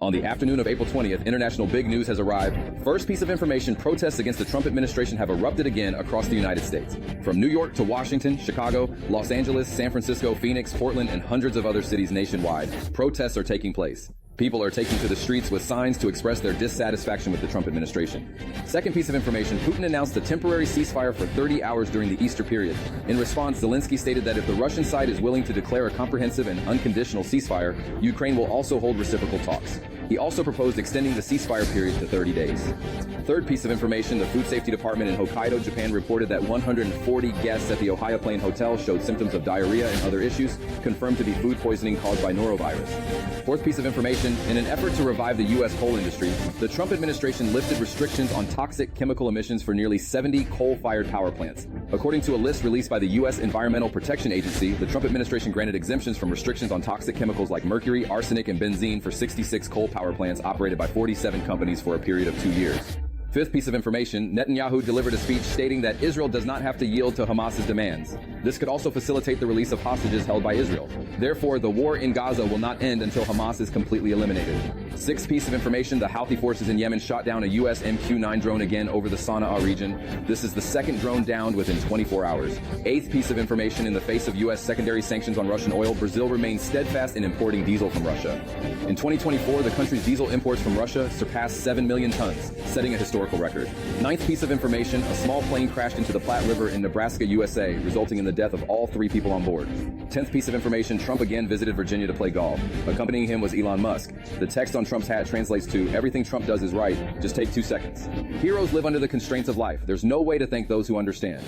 On the afternoon of April 20th, international big news has arrived. First piece of information, protests against the Trump administration have erupted again across the United States. From New York to Washington, Chicago, Los Angeles, San Francisco, Phoenix, Portland, and hundreds of other cities nationwide, protests are taking place. People are taking to the streets with signs to express their dissatisfaction with the Trump administration. Second piece of information, Putin announced a temporary ceasefire for 30 hours during the Easter period. In response, Zelensky stated that if the Russian side is willing to declare a comprehensive and unconditional ceasefire, Ukraine will also hold reciprocal talks. He also proposed extending the ceasefire period to 30 days. Third piece of information, the Food Safety Department in Hokkaido, Japan reported that 140 guests at the Ohio Plain Hotel showed symptoms of diarrhea and other issues, confirmed to be food poisoning caused by norovirus. Fourth piece of information, in an effort to revive the U.S. coal industry, the Trump administration lifted restrictions on toxic chemical emissions for nearly 70 coal-fired power plants. According to a list released by the U.S. Environmental Protection Agency, the Trump administration granted exemptions from restrictions on toxic chemicals like mercury, arsenic, and benzene for 66 coal power plants operated by 47 companies for a period of 2 years. Fifth piece of information, Netanyahu delivered a speech stating that Israel does not have to yield to Hamas's demands. This could also facilitate the release of hostages held by Israel. Therefore, the war in Gaza will not end until Hamas is completely eliminated. Sixth piece of information, the Houthi forces in Yemen shot down a U.S. MQ-9 drone again over the Sana'a region. This is the second drone downed within 24 hours. Eighth piece of information, in the face of U.S. secondary sanctions on Russian oil, Brazil remains steadfast in importing diesel from Russia. In 2024, the country's diesel imports from Russia surpassed 7 million tons, setting a historical record. Ninth piece of information, a small plane crashed into the Platte River in Nebraska, USA, resulting in the death of all 3 people on board. 10th piece of information, Trump again visited Virginia to play golf. Accompanying him was Elon Musk. The text on Trump's hat translates to, "Everything Trump does is right, just take 2 seconds." Heroes live under the constraints of life. There's no way to thank those who understand.